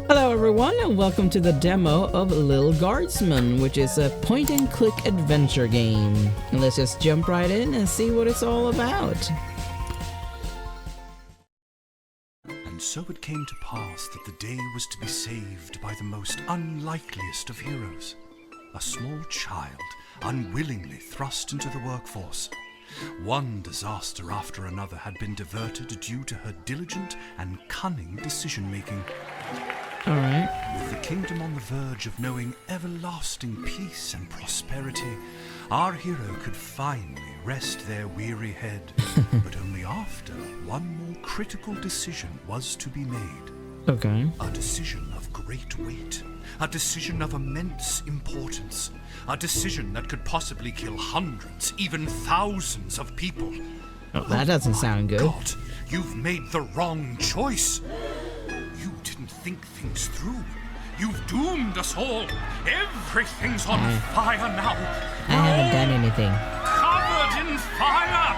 Hello everyone and welcome to the demo of Lil Guardsman, which is a point-and-click adventure game. And let's just jump right in and see what it's all about. And so it came to pass that the day was to be saved by the most unlikeliest of heroes, a small child unwillingly thrust into the workforce. One disaster after another had been diverted due to her diligent and cunning decision-making. Alright. With the kingdom on the verge of knowing everlasting peace and prosperity, our hero could finally rest their weary head, but only after one more critical decision was to be made. Okay. A decision of great weight, a decision of immense importance, a decision that could possibly kill hundreds, even thousands of people. Oh, that doesn't sound good. God, you've made the wrong choice. You didn't think things through. You've doomed us all. Everything's on fire now. I haven't done anything. Covered in fire.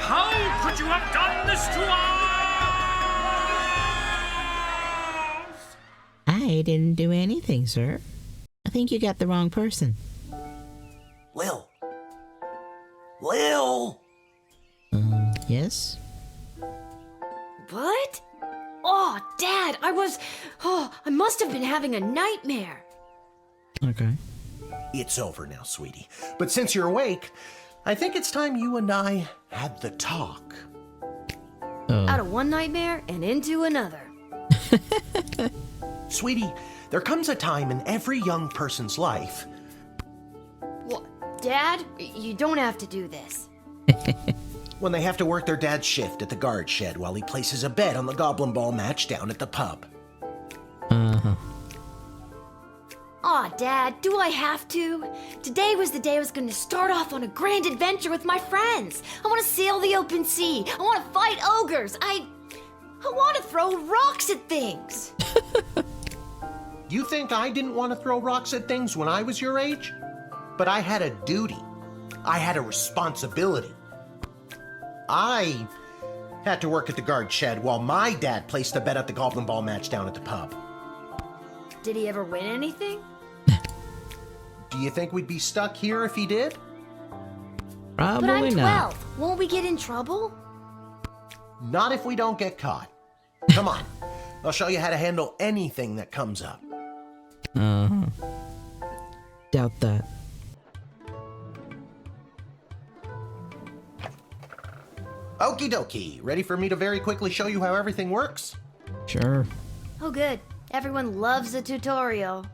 How could you have done this to us? I didn't do anything, sir. I think you got the wrong person. Lil! Yes? What? Oh, Dad, I must have been having a nightmare. Okay. It's over now, sweetie. But since you're awake, I think it's time you and I had the talk. Out of one nightmare and into another. Sweetie, there comes a time in every young person's life. What? Dad, you don't have to do this. When they have to work their dad's shift at the guard shed while he places a bet on the goblin ball match down at the pub. Uh-huh. Aw, Dad, do I have to? Today was the day I was going to start off on a grand adventure with my friends. I want to sail the open sea. I want to fight ogres. I want to throw rocks at things. You think I didn't want to throw rocks at things when I was your age? But I had a duty. I had a responsibility. I had to work at the guard shed while my dad placed a bet at the goblin ball match down at the pub. Did he ever win anything? Do you think we'd be stuck here if he did? Probably But I'm 12. not. Won't we get in trouble? Not if we don't get caught. Come on, I'll show you how to handle anything that comes up. Uh-huh. Doubt that. Okie dokie, ready for me to very quickly show you how everything works? Sure. Oh, good. Everyone loves a tutorial.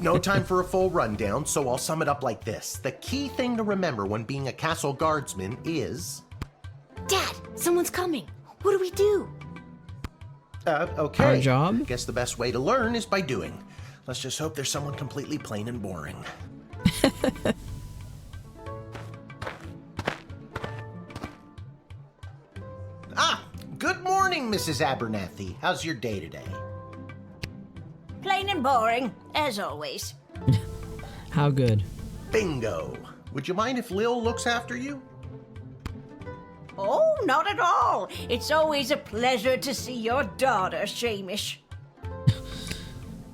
No time for a full rundown, so I'll sum it up like this. The key thing to remember when being a castle guardsman is... Dad, someone's coming. What do we do? Okay. Our job? Guess the best way to learn is by doing. Let's just hope there's someone completely plain and boring. Good morning, Mrs. Abernathy. How's your day today? Plain and boring, as always. How good? Bingo. Would you mind if Lil looks after you? Oh, not at all. It's always a pleasure to see your daughter, Shamish.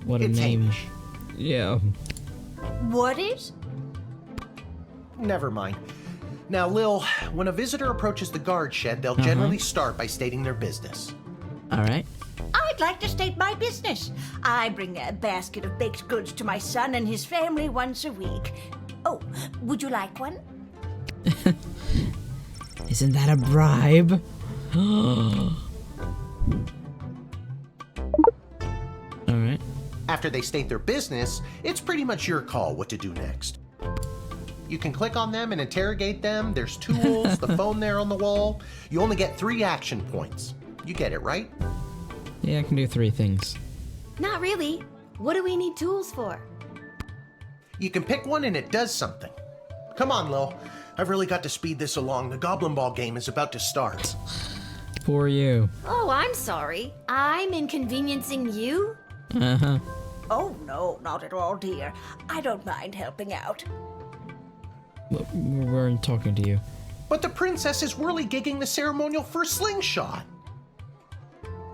What a It's name. Hamish. Yeah. What is? Never mind. Now, Lil, when a visitor approaches the guard shed, they'll generally start by stating their business. Alright. I'd like to state my business. I bring a basket of baked goods to my son and his family once a week. Oh, would you like one? Isn't that a bribe? Alright. After they state their business, it's pretty much your call what to do next. You can click on them and interrogate them. There's tools, the phone there on the wall. You only get 3 action points. You get it, right? Yeah, I can do 3 things. Not really. What do we need tools for? You can pick one and it does something. Come on, Lil. I've really got to speed this along. The Goblin Ball game is about to start. For you. Oh, I'm sorry. I'm inconveniencing you? Uh-huh. Oh, no, not at all, dear. I don't mind helping out. We weren't talking to you. But the princess is whirly-gigging the ceremonial for a slingshot.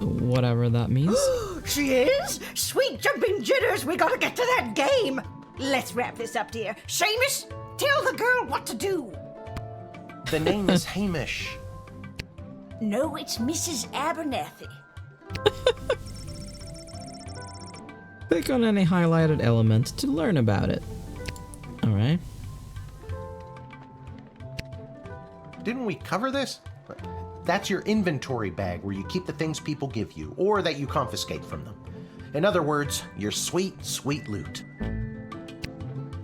Whatever that means. She is? Sweet jumping jitters, we gotta get to that game. Let's wrap this up, dear. Seamus, tell the girl what to do. The name is Hamish. No, it's Mrs. Abernathy. Click on any highlighted element to learn about it. Alright. Didn't we cover this? That's your inventory bag where you keep the things people give you, or that you confiscate from them. In other words, your sweet, sweet loot.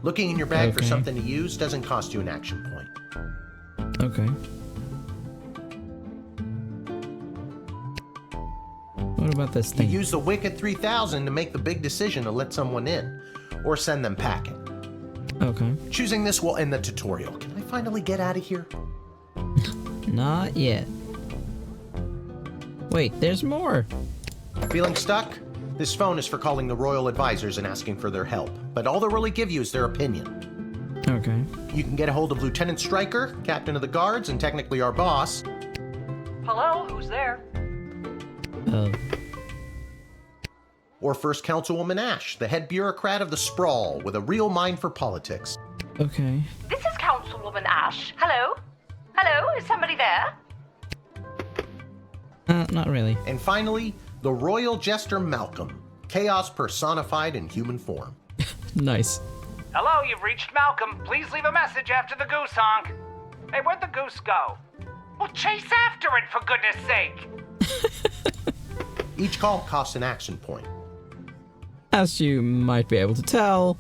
Looking in your bag for something to use doesn't cost you an action point. Okay. What about this You thing? use the Wicked 3000 to make the big decision to let someone in, or send them packing. Okay. Choosing this will end the tutorial. Can I finally get out of here? Not yet. Wait, there's more. Feeling stuck? This phone is for calling the royal advisors and asking for their help, but all they'll really give you is their opinion. Okay. You can get a hold of Lieutenant Stryker, captain of the guards, and technically our boss. Hello, who's there? Or First Councilwoman Ash, the head bureaucrat of the Sprawl, with a real mind for politics. Okay. This is Councilwoman Ash. Hello? Hello, is somebody there? Not really. And finally, the royal jester Malcolm, chaos personified in human form. Nice. Hello, you've reached Malcolm. Please leave a message after the goose honk. Hey, where'd the goose go? Well, chase after it, for goodness sake! Each call costs an action point. As you might be able to tell,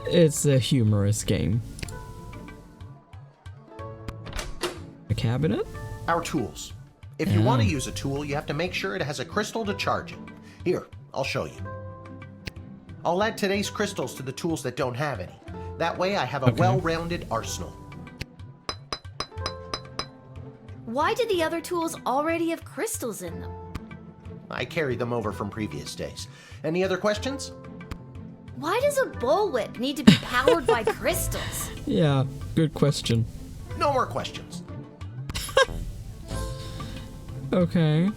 it's a humorous game. A cabinet? Our tools. If you want to use a tool, you have to make sure it has a crystal to charge it. Here, I'll show you. I'll add today's crystals to the tools that don't have any. That way I have a well-rounded arsenal. Why did the other tools already have crystals in them? I carry them over from previous days. Any other questions? Why does a bullwhip need to be powered by crystals? Yeah, good question. No more questions. Okay.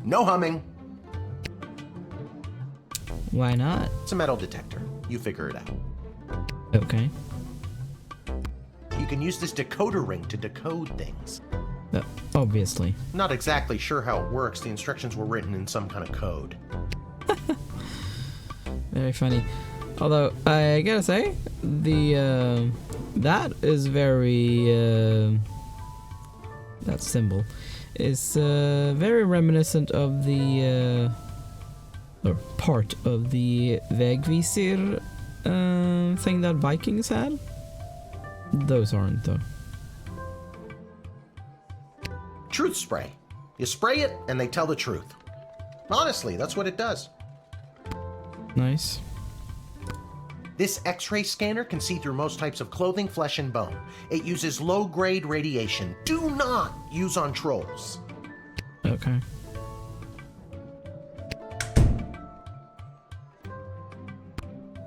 No humming. Why not? It's a metal detector. You figure it out. Okay. You can use this decoder ring to decode things. Obviously. Not exactly sure how it works. The instructions were written in some kind of code. Very funny. Although, I gotta say, the, that is very, that symbol is, very reminiscent of the, or part of the Vägvisir, thing that Vikings had. Those aren't, though. Truth spray. You spray it and they tell the truth. Honestly, that's what it does. Nice. This X-ray scanner can see through most types of clothing, flesh, and bone. It uses low-grade radiation. Do not use on trolls. Okay.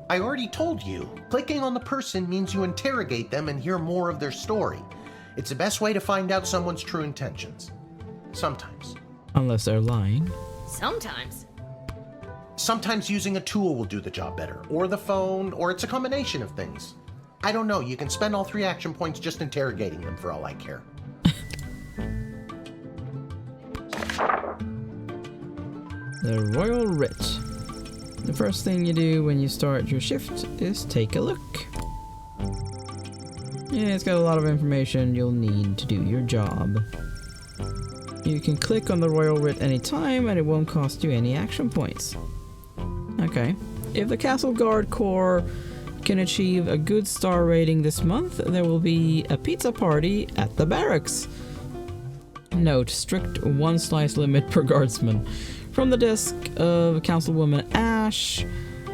I already told you, clicking on the person means you interrogate them and hear more of their story. It's the best way to find out someone's true intentions. Sometimes. Unless they're lying. Sometimes. Sometimes using a tool will do the job better, or the phone, or it's a combination of things. I don't know, you can spend all 3 action points just interrogating them for all I care. The Royal Writ. The first thing you do when you start your shift is take a look. Yeah, it's got a lot of information you'll need to do your job. You can click on the Royal Writ anytime and it won't cost you any action points. Okay. If the Castle Guard Corps can achieve a good star rating this month, there will be a pizza party at the barracks. Note, strict 1 slice limit per guardsman. From the desk of Councilwoman Ash,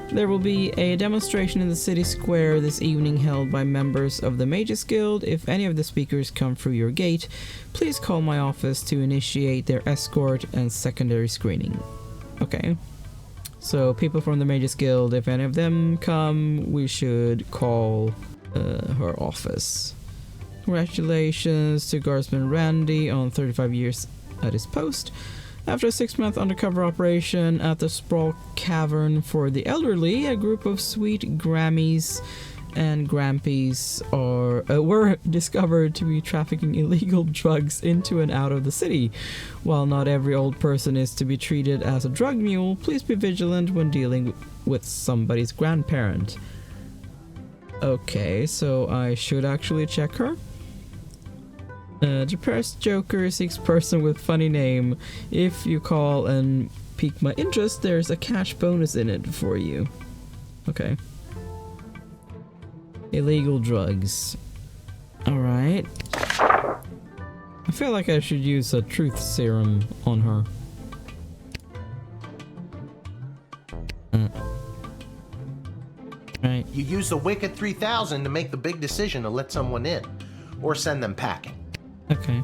there will be a demonstration in the city square this evening held by members of the Mages Guild. If any of the speakers come through your gate, please call my office to initiate their escort and secondary screening. Okay. So people from the Mages Guild, if any of them come, we should call her office. Congratulations to Guardsman Randy on 35 years at his post. After a 6-month undercover operation at the Sprawl Cavern for the Elderly, a group of sweet Grammies and Grampies were discovered to be trafficking illegal drugs into and out of the city. While not every old person is to be treated as a drug mule, please be vigilant when dealing with somebody's grandparent. Okay, so I should actually check her. Depressed Joker seeks person with funny name. If you call and pique my interest, there's a cash bonus in it for you. Okay. Illegal drugs. Alright. I feel like I should use a truth serum on her. Right. You use the Wicked 3000 to make the big decision to let someone in, or send them packing. Okay.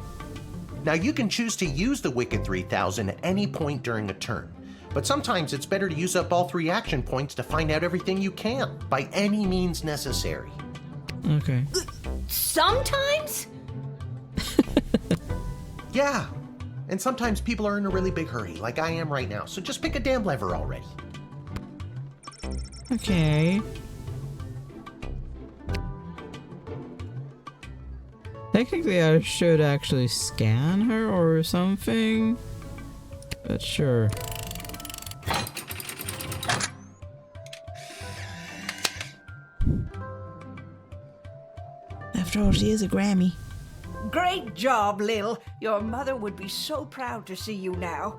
Now you can choose to use the Wicked 3000 at any point during a turn, but sometimes it's better to use up all 3 action points to find out everything you can, by any means necessary. Okay. Sometimes? Yeah, and sometimes people are in a really big hurry, like I am right now, so just pick a damn lever already. Okay. Technically, I should actually scan her or something, but sure. After all, she is a Grammy. Great job, Lil. Your mother would be so proud to see you now.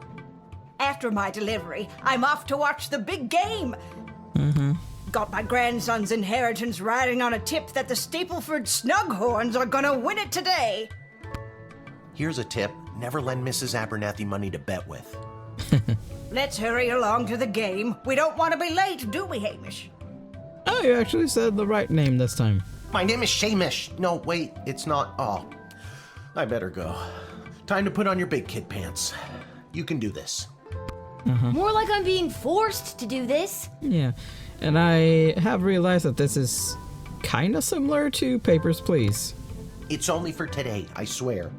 After my delivery, I'm off to watch the big game. Got my grandson's inheritance riding on a tip that the Stapleford Snughorns are gonna win it today. Here's a tip: never lend Mrs. Abernathy money to bet with. Let's hurry along to the game. We don't want to be late, do we, Hamish? Oh, you actually said the right name this time. My name is Shamish. No, wait, it's not. Oh, I better go. Time to put on your big kid pants. You can do this. More like I'm being forced to do this. Yeah, and I have realized that this is kind of similar to Papers, Please. It's only for today, I swear.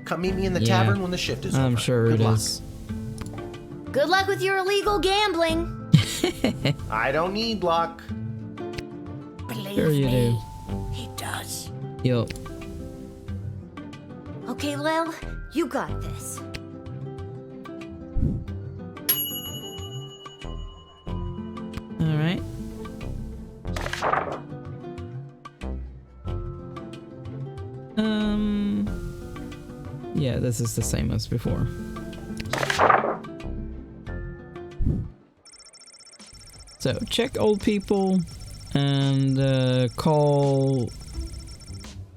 Come meet me in the Yeah, tavern when the shift is over. I'm sure Good it luck. is. Good luck with your illegal gambling. I don't need luck. Believe Sure you me, do. he does. Yo. Okay, Lil, you got this. Alright. Yeah, this is the same as before. So, check old people and call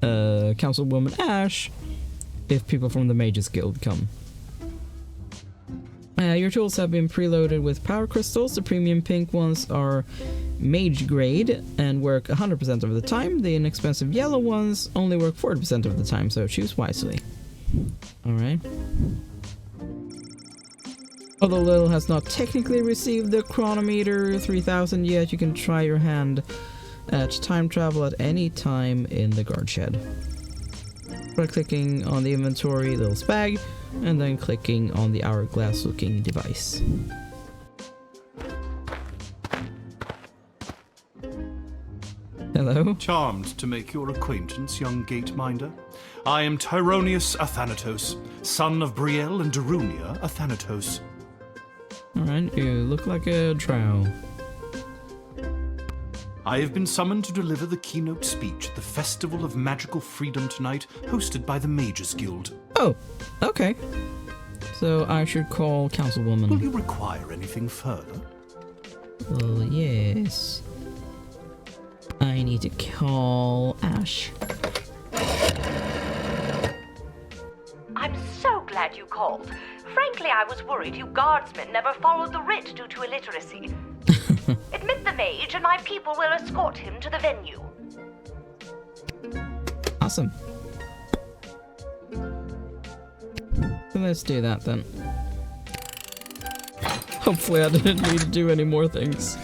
Councilwoman Ash if people from the Mages Guild come. Your tools have been preloaded with power crystals. The premium pink ones are mage grade and work 100% of the time. The inexpensive yellow ones only work 40% of the time, so choose wisely. Alright. Although Lil has not technically received the chronometer 3000 yet, you can try your hand at time travel at any time in the guard shed. By clicking on the inventory Lil's bag, and then clicking on the hourglass looking device. Hello? Charmed to make your acquaintance, young gate-minder. I am Tyronius Athanatos, son of Brielle and Darunia Athanatos. Alright, you look like a drow. I have been summoned to deliver the keynote speech at the Festival of Magical Freedom tonight, hosted by the Mages Guild. Oh, okay. So I should call Will Councilwoman. you require anything further? Oh, yes. I need to call Ash. I'm so glad you called. Frankly, I was worried you guardsmen never followed the writ due to illiteracy. Admit the mage, and my people will escort him to the venue. Awesome. So let's do that then. Hopefully I didn't need to do any more things.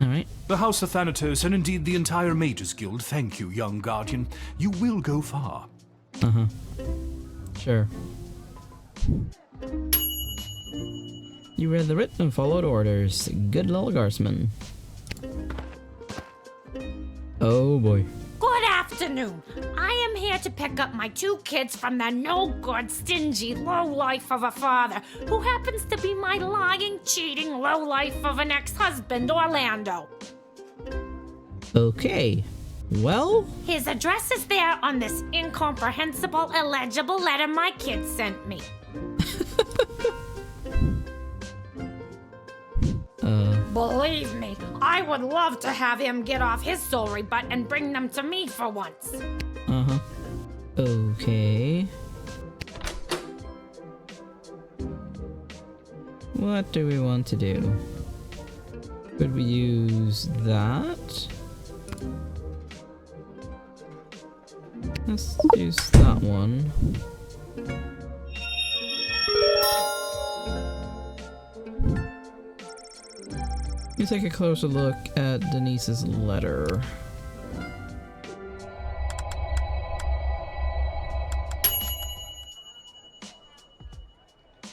Alright. The House of Thanatos, and indeed the entire Mages Guild, thank you, young guardian. You will go far. Uh-huh. Sure. You read the writ and followed orders. Good Lil Guardsman. Oh boy. Good afternoon. I am here to pick up my 2 kids from the no-good, stingy lowlife of a father who happens to be my lying, cheating lowlife of an ex-husband, Orlando. Okay. Well? His address is there on this incomprehensible, illegible letter my kids sent me. Believe me, I would love to have him get off his sorry butt and bring them to me for once. Uh-huh. Okay. What do we want to do? Could we use that? Let's use that one. You take a closer look at Denise's letter.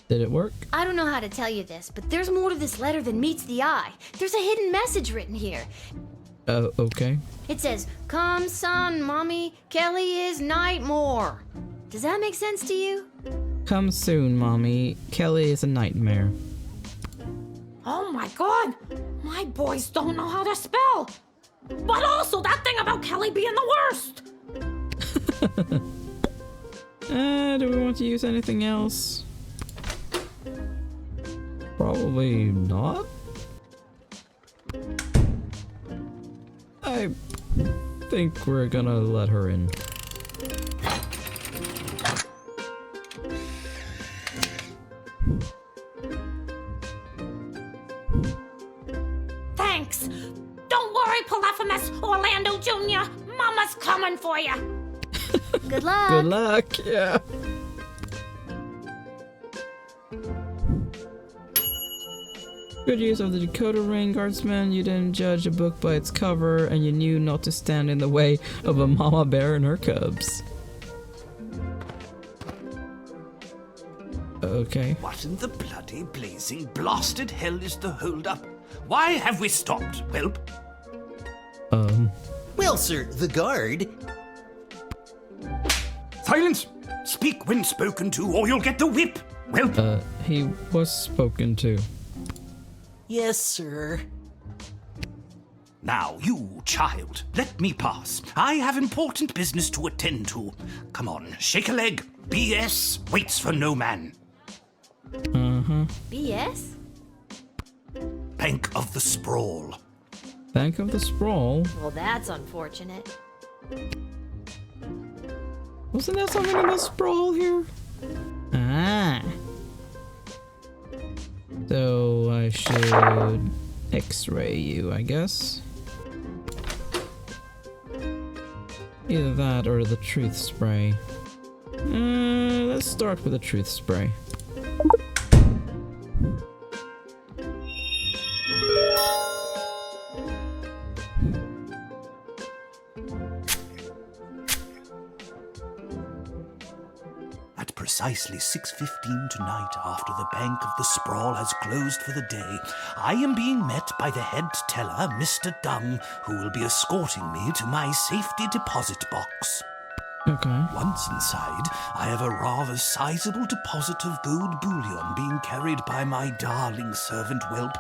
Did it work? I don't know how to tell you this, but there's more to this letter than meets the eye. There's a hidden message written here. Okay. It says, "Come, son, mommy, Kelly is Nightmare." Does that make sense to you? Come soon, mommy. Kelly is a nightmare. Oh my god! My boys don't know how to spell! But also that thing about Kelly being the worst! Do we want to use anything else? Probably not. I think we're gonna let her in. Thanks! Don't worry, Polyphemus, Orlando Jr. Mama's coming for you! Good luck. Good luck, yeah. Good use of the decoder ring, Guardsman. You didn't judge a book by its cover, and you knew not to stand in the way of a mama bear and her cubs. Okay. What in the bloody blazing blasted hell is the hold-up? Why have we stopped, whelp? Well, sir, the guard. Silence! Speak when spoken to, or you'll get the whip, whelp! He was spoken to. Yes, sir. Now, you child, let me pass. I have important business to attend to. Come on, shake a leg. BS waits for no man. BS? Bank of the Sprawl. Bank of the Sprawl? Well, that's unfortunate. Wasn't there something about Sprawl here? Ah. So I should X-ray you, I guess. Either that or the truth spray. Let's start with the truth spray. At precisely 6:15 tonight, after the Bank of the Sprawl has closed for the day, I am being met by the head teller, Mr. Dung, who will be escorting me to my safety deposit box. Okay. Once inside, I have a rather sizable deposit of gold bullion being carried by my darling servant whelp.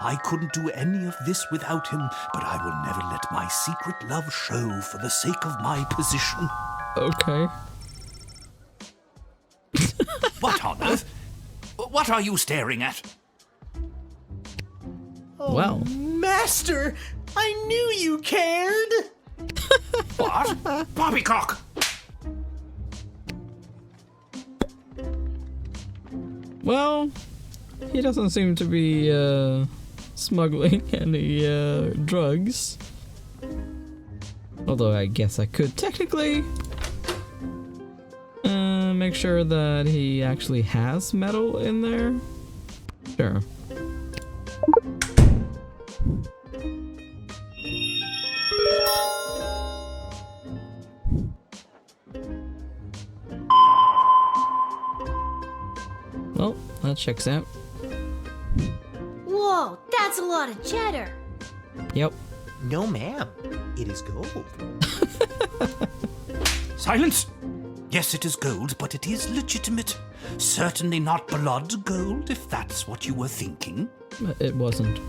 I couldn't do any of this without him, but I will never let my secret love show for the sake of my position. Okay. What on earth? What are you staring at? Well. Master, I knew you cared. What? Poppycock! Well, he doesn't seem to be smuggling any drugs. Although I guess I could technically. Make sure that he actually has metal in there. Sure. Well, that checks out. Whoa, that's a lot of cheddar. Yep. No, ma'am. It is gold. Silence! Yes, it is gold, but it is legitimate. Certainly not blood gold, if that's what you were thinking. It wasn't.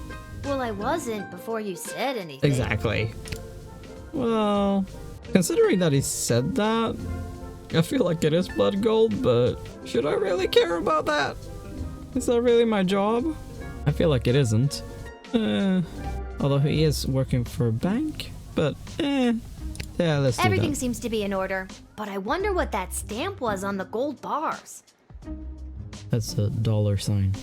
Well, I wasn't before you said anything. Exactly. Well, considering that he said that, I feel like it is blood gold, but should I really care about that? Is that really my job? I feel like it isn't. Although he is working for a bank, but yeah, let's do Everything that. seems to be in order, but I wonder what that stamp was on the gold bars. That's a dollar sign.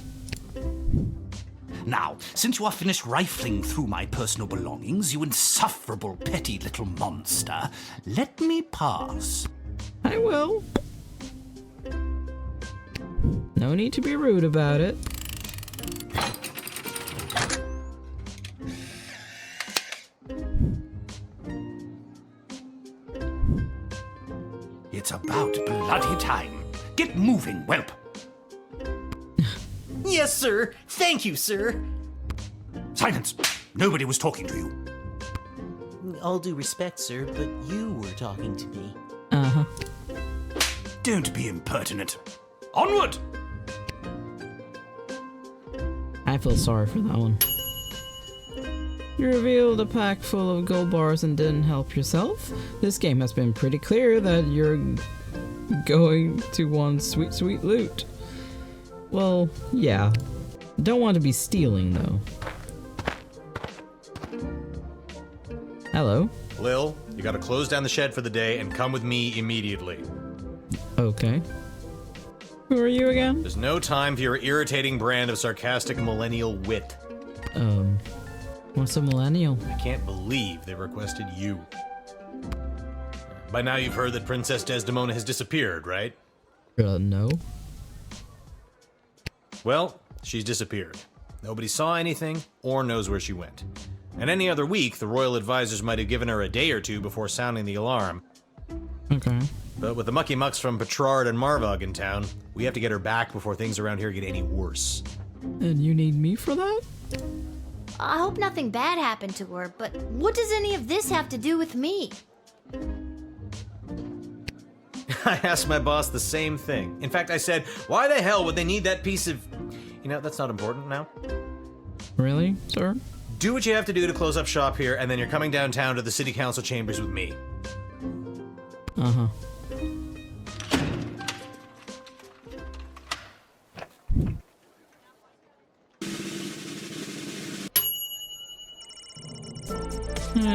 Now, since you are finished rifling through my personal belongings, you insufferable petty little monster, let me pass. I will. No need to be rude about it. It's about bloody time. Get moving, whelp. Yes, sir. Thank you, sir. Silence. Nobody was talking to you. All due respect, sir, but you were talking to me. Uh-huh. Don't be impertinent. Onward! I feel sorry for that one. You revealed a pack full of gold bars and didn't help yourself? This game has been pretty clear that you're going to want sweet, sweet loot. Well, yeah. Don't want to be stealing, though. Hello? Lil, you gotta close down the shed for the day and come with me immediately. Okay. Who are you again? There's no time for your irritating brand of sarcastic millennial wit. What's a millennial? I can't believe they requested you. By now you've heard that Princess Desdemona has disappeared, right? No. Well, she's disappeared. Nobody saw anything or knows where she went. And any other week, the royal advisors might have given her a day or two before sounding the alarm. Okay. But with the mucky mucks from Petrard and Marvog in town, we have to get her back before things around here get any worse. And you need me for that? I hope nothing bad happened to her, but what does any of this have to do with me? I asked my boss the same thing. In fact, I said, why the hell would they need that piece of... You know, that's not important now. Really, sir? Do what you have to do to close up shop here, and then you're coming downtown to the city council chambers with me. Uh-huh.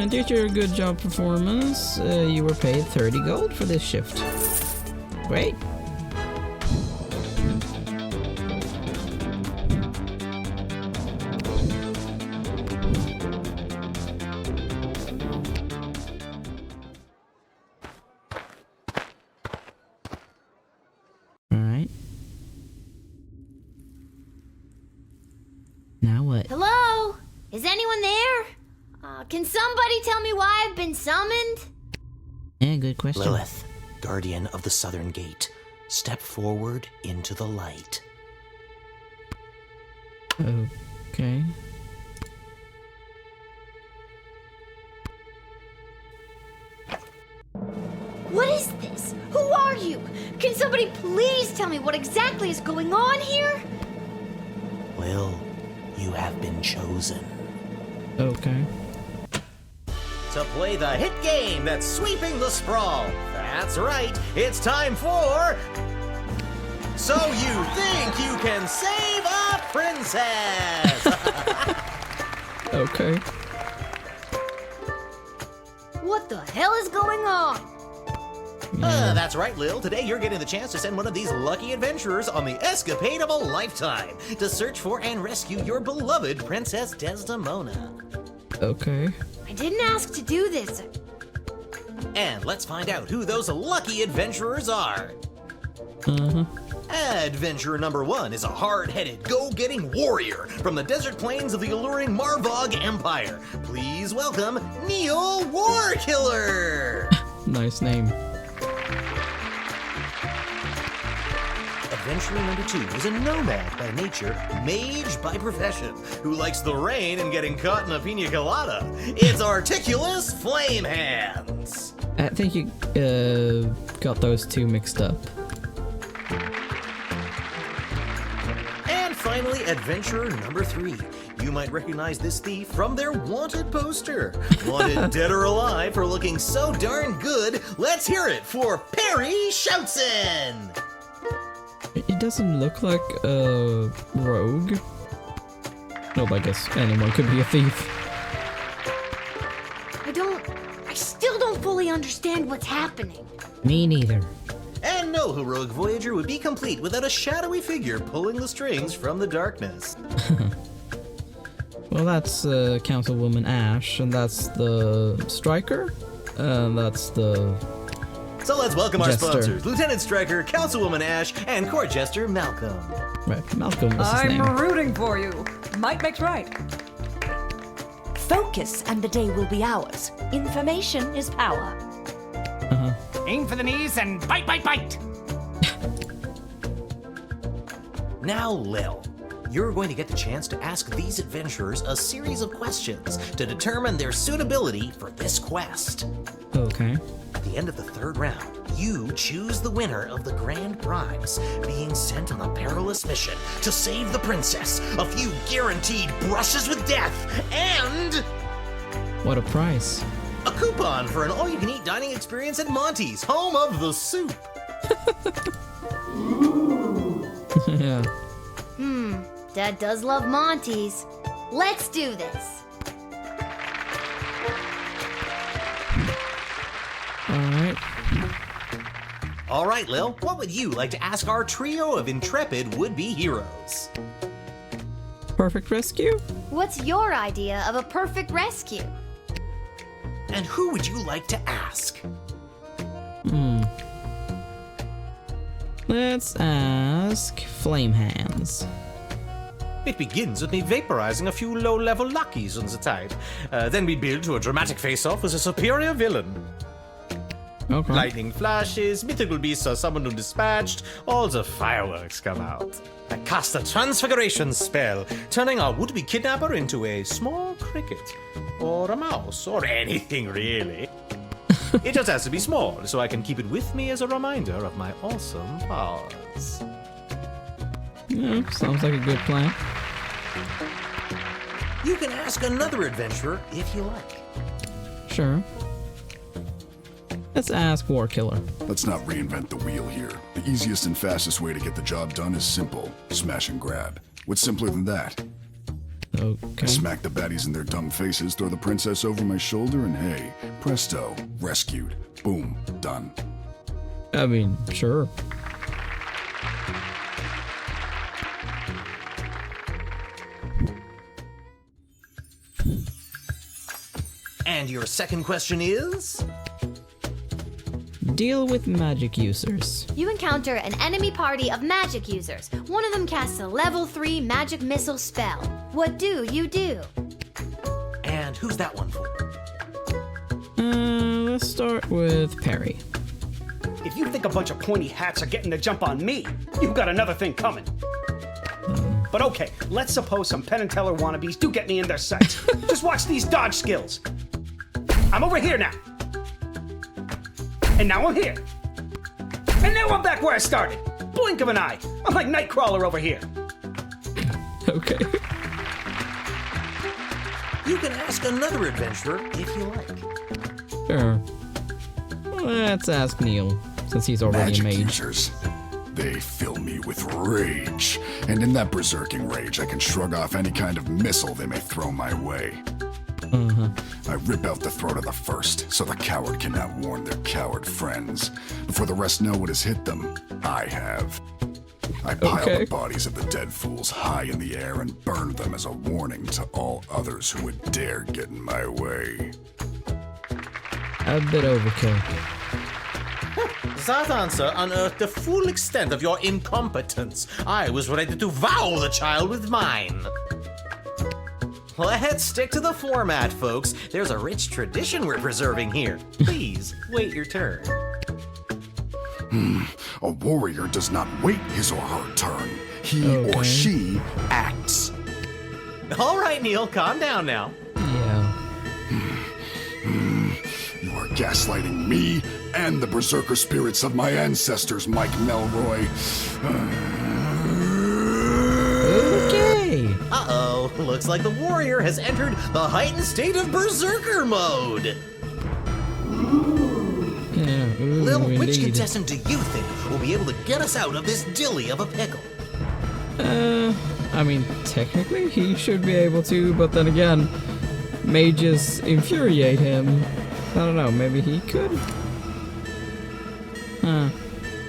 Due to your good job performance, you were paid 30 gold for this shift. Great. Alright. Now what? Hello? Is anyone there? Can somebody tell me why I've been summoned? Yeah, good question. Lilith, guardian of the southern gate, step forward into the light. Okay. What is this? Who are you? Can somebody please tell me what exactly is going on here? Lil, you have been chosen. Okay. To play the hit game that's sweeping the sprawl. That's right, it's time for... So you think you can save a princess? Okay. What the hell is going on? That's right, Lil. Today you're getting the chance to send one of these lucky adventurers on the escapade of a lifetime to search for and rescue your beloved Princess Desdemona. Okay. I didn't ask to do this. And let's find out who those lucky adventurers are. Adventurer number 1 is a hard-headed, go-getting warrior from the desert plains of the alluring Marvog Empire. Please welcome Neil Warkiller! Nice name. Adventurer number 2 is a nomad by nature, mage by profession, who likes the rain and getting caught in a pina colada. It's Articulous Flame Hands! I think you got those two mixed up. And finally, adventurer number 3. You might recognize this thief from their wanted poster. Wanted dead or alive for looking so darn good. Let's hear it for Perry Shoutson! It doesn't look like a rogue. No, I guess anyone could be a thief. I still don't fully understand what's happening. Me neither. And no heroic voyager would be complete without a shadowy figure pulling the strings from the darkness. Well, that's Councilwoman Ash, and that's the Striker, and that's the... So let's welcome Jester. our sponsors, Lieutenant Striker, Councilwoman Ash, and Court Jester Malcolm. Right, Malcolm was his name. I'm rooting for you. Might makes right. Focus and the day will be ours. Information is power. Aim for the knees and bite, bite, bite! Now, Lil, you're going to get the chance to ask these adventurers a series of questions to determine their suitability for this quest. Okay. At the end of the 3rd round, you choose the winner of the grand prize, being sent on a perilous mission to save the princess, a few guaranteed brushes with death, and What a price. a coupon for an all-you-can-eat dining experience at Monty's, home of the soup. Yeah. Dad does love Monty's. Let's do this. Alright. All right, Lil, what would you like to ask our trio of intrepid would-be heroes? Perfect rescue? What's your idea of a perfect rescue? And who would you like to ask? Let's ask Flame Hands. It begins with me vaporizing a few low-level lackeys on the side. Then we build to a dramatic face-off with a superior villain. Okay. Lightning flashes, mythical beasts are summoned and dispatched, all the fireworks come out. I cast a transfiguration spell, turning our would-be kidnapper into a small cricket, or a mouse, or anything really. It just has to be small, so I can keep it with me as a reminder of my awesome powers. Yeah, sounds like a good plan. You can ask another adventurer if you like. Sure. Let's ask Warkiller. Let's not reinvent the wheel here. The easiest and fastest way to get the job done is simple. Smash and grab. What's simpler than that? Okay. Smack the baddies in their dumb faces, throw the princess over my shoulder, and hey, presto, rescued. Boom, done. I mean, sure. And your second question is? Deal with magic users. You encounter an enemy party of magic users. One of them casts a level 3 magic missile spell. What do you do? And who's that one for? Let's start with Perry. If you think a bunch of pointy hats are getting the jump on me, you've got another thing coming. But okay, let's suppose some Penn and Teller wannabes do get me in their sights. Just watch these dodge skills. I'm over here now. And now I'm here. And now I'm back where I started. Blink of an eye. I'm like Nightcrawler over here. Okay. You can ask another adventurer if you like. Sure. Let's ask Neil, since he's already Magic a mage. users. They fill me with rage. And in that berserking rage, I can shrug off any kind of missile they may throw my way. I rip out the throat of the first, so the coward cannot warn their coward friends. Before the rest know what has hit them, I have. I pile the bodies of the dead fools high in the air and burn them as a warning to all others who would dare get in my way. A bit overkill. That answer unearthed the full extent of your incompetence. I was ready to wow the child with mine. Let's stick to the format, folks. There's a rich tradition we're preserving here. Please, wait your turn. A warrior does not wait his or her turn. He or she acts. All right, Neil, calm down now. Yeah. You are gaslighting me and the berserker spirits of my ancestors, Mike Melroy. Okay. Uh-oh, looks like the warrior has entered the heightened state of berserker mode. Yeah. Ooh, Lil, which indeed. contestant do you think will be able to get us out of this dilly of a pickle? I mean, technically he should be able to, but then again, mages infuriate him. I don't know, maybe he could?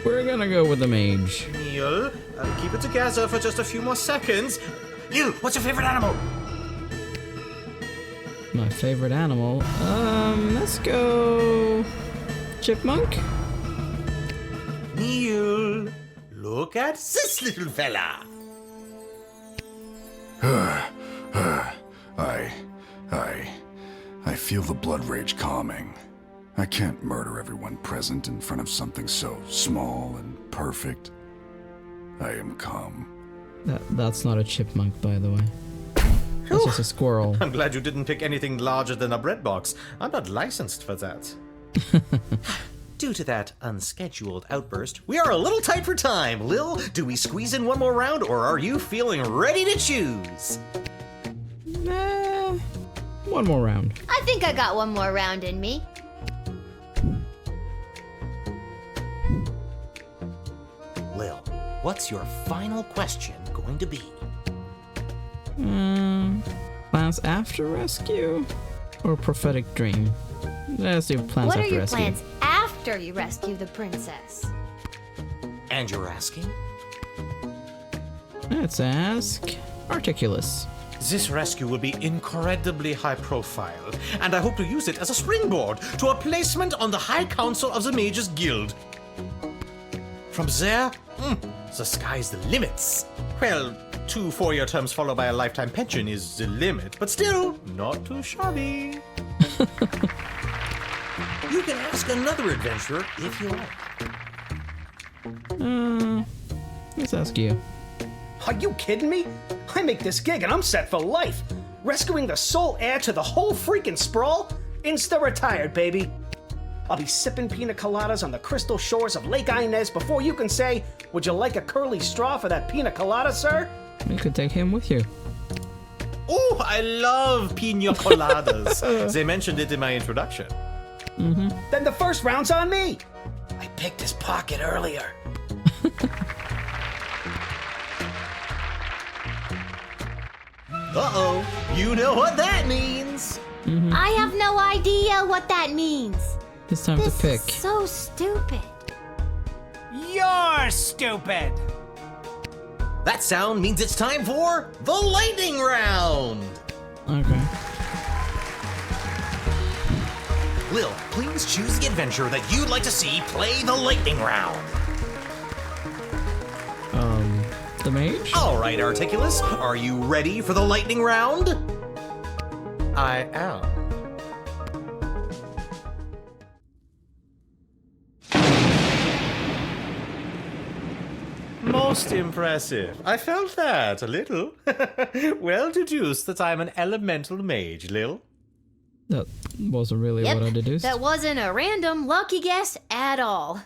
We're gonna go with the mage. Neil, keep it together for just a few more seconds. Neil, what's your favorite animal? My favorite animal? Let's go... chipmunk? Neil, look at this little fella. I feel the blood rage calming. I can't murder everyone present in front of something so small and perfect. I am calm. That's not a chipmunk, by the way. That's just a squirrel. I'm glad you didn't pick anything larger than a bread box. I'm not licensed for that. Due to that unscheduled outburst, we are a little tight for time. Lil, do we squeeze in one more round, or are you feeling ready to choose? One more round. I think I got one more round in me. Lil, what's your final question going to be? Plans after rescue? Or prophetic dream? Let's do plans What are after your rescue. plans after you rescue the princess? And you're asking? Let's ask Articulus. This rescue will be incredibly high profile, and I hope to use it as a springboard to a placement on the High Council of the Mages Guild. From there, the sky's the limits. Well, 2 4-year terms followed by a lifetime pension is the limit, but still, not too shabby. You can ask another adventurer if you like. Let's ask you. Are you kidding me? I make this gig and I'm set for life. Rescuing the sole heir to the whole freaking sprawl? Insta-retired, baby. I'll be sipping pina coladas on the crystal shores of Lake Inez before you can say, would you like a curly straw for that pina colada, sir? You could take him with you. Oh, I love pina coladas. They mentioned it in my introduction. Then the first round's on me. I picked his pocket earlier. Uh-oh, you know what that means. I have no idea what that means. It's time This to pick. is so stupid. You're stupid. That sound means it's time for the lightning round. Okay. Lil, please choose the adventurer that you'd like to see play the lightning round. The mage? All right, Articulus, are you ready for the lightning round? I am. Most impressive. I felt that a little. Well deduced that I'm an elemental mage, Lil. That wasn't really what I deduced. That wasn't a random lucky guess at all.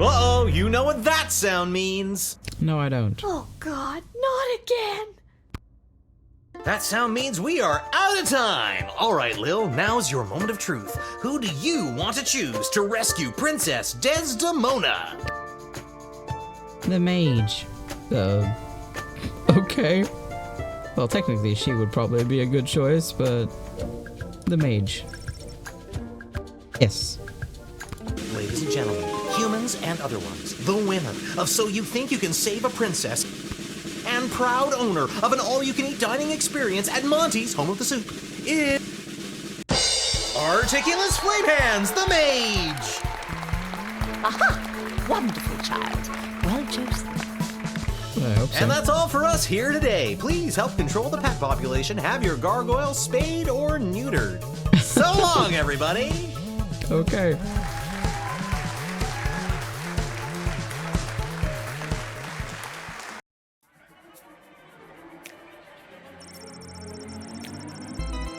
Uh-oh, you know what that sound means. No, I don't. Oh God, not again. That sound means we are out of time. All right, Lil, now's your moment of truth. Who do you want to choose to rescue Princess Desdemona? The mage. Okay. Well, technically, she would probably be a good choice, but the mage. Yes. Ladies and gentlemen, humans and other ones, the winner of So You Think You Can Save a Princess and proud owner of an all-you-can-eat dining experience at Monty's Home of the Soup is Articulous Flamehands, the Mage! Aha! Wonderful child. Well chosen. I hope so. And that's all for us here today. Please help control the pet population. Have your gargoyle spayed or neutered. So long, everybody! Okay.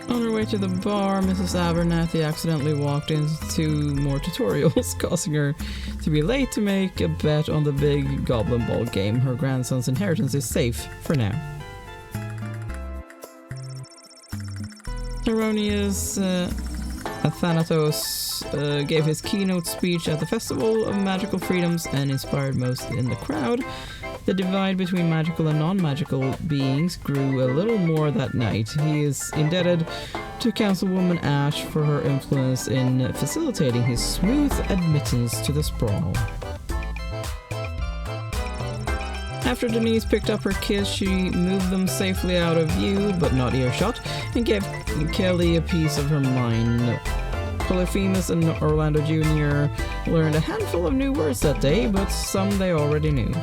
On her way to the bar, Mrs. Abernathy accidentally walked into 2 more tutorials, causing her to be late to make a bet on the big Goblin Ball game. Her grandson's inheritance is safe for now. Erroneous Athanatos gave his keynote speech at the Festival of Magical Freedoms and inspired most in the crowd. The divide between magical and non-magical beings grew a little more that night. He is indebted to Councilwoman Ash for her influence in facilitating his smooth admittance to the sprawl. After Denise picked up her kids, she moved them safely out of view, but not earshot, and gave Kelly a piece of her mind. Polyphemus and Orlando Jr. learned a handful of new words that day, but some they already knew.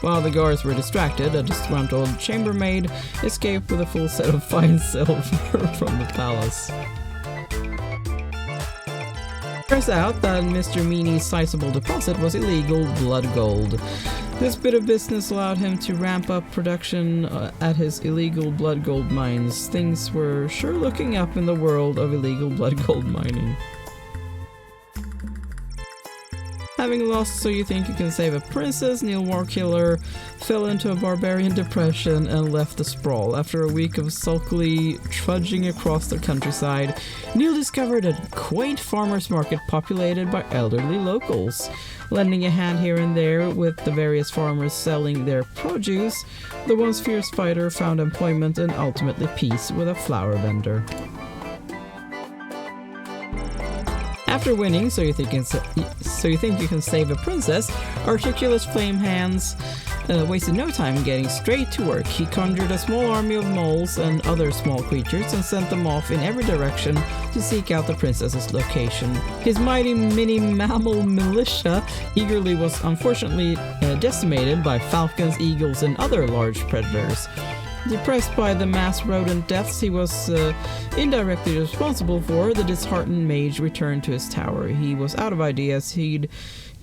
While the guards were distracted, a disgruntled chambermaid escaped with a full set of fine silver from the palace. Turns out that Mr. Meany's sizable deposit was illegal blood gold. This bit of business allowed him to ramp up production at his illegal blood gold mines. Things were sure looking up in the world of illegal blood gold mining. Having lost So You Think You Can Save a Princess, Neil Warkiller fell into a barbarian depression and left the sprawl. After a week of sulkily trudging across the countryside, Neil discovered a quaint farmer's market populated by elderly locals. Lending a hand here and there with the various farmers selling their produce, the once fierce fighter found employment and ultimately peace with a flower vendor. After winning So You Think You Can Save a Princess, Articulous Flamehands wasted no time getting straight to work. He conjured a small army of moles and other small creatures and sent them off in every direction to seek out the princess's location. His mighty mini-mammal militia eagerly was unfortunately decimated by falcons, eagles, and other large predators. Depressed by the mass rodent deaths he was indirectly responsible for, the disheartened mage returned to his tower. He was out of ideas. He'd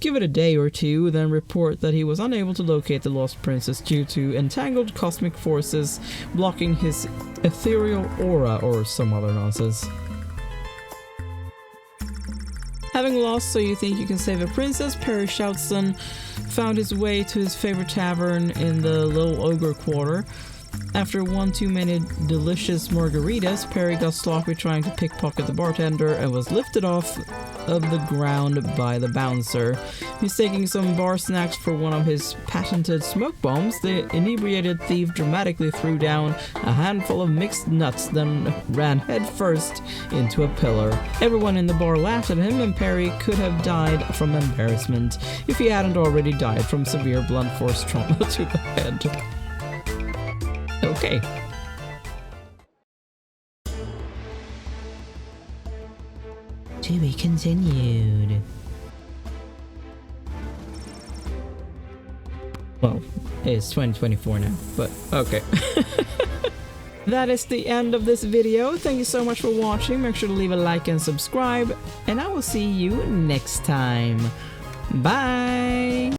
give it a day or two, then report that he was unable to locate the lost princess due to entangled cosmic forces blocking his ethereal aura or some other nonsense. Having lost So You Think You Can Save a Princess, Perry Shoutson found his way to his favorite tavern in the Little Ogre Quarter. After one too many delicious margaritas, Perry got sloppy trying to pickpocket the bartender and was lifted off of the ground by the bouncer. Mistaking some bar snacks for one of his patented smoke bombs, the inebriated thief dramatically threw down a handful of mixed nuts, then ran headfirst into a pillar. Everyone in the bar laughed at him, and Perry could have died from embarrassment if he hadn't already died from severe blunt force trauma to the head. Okay. To be continued. Well, it's 2024 now, but okay. That is the end of this video. Thank you so much for watching. Make sure to leave a like and subscribe, and I will see you next time. Bye!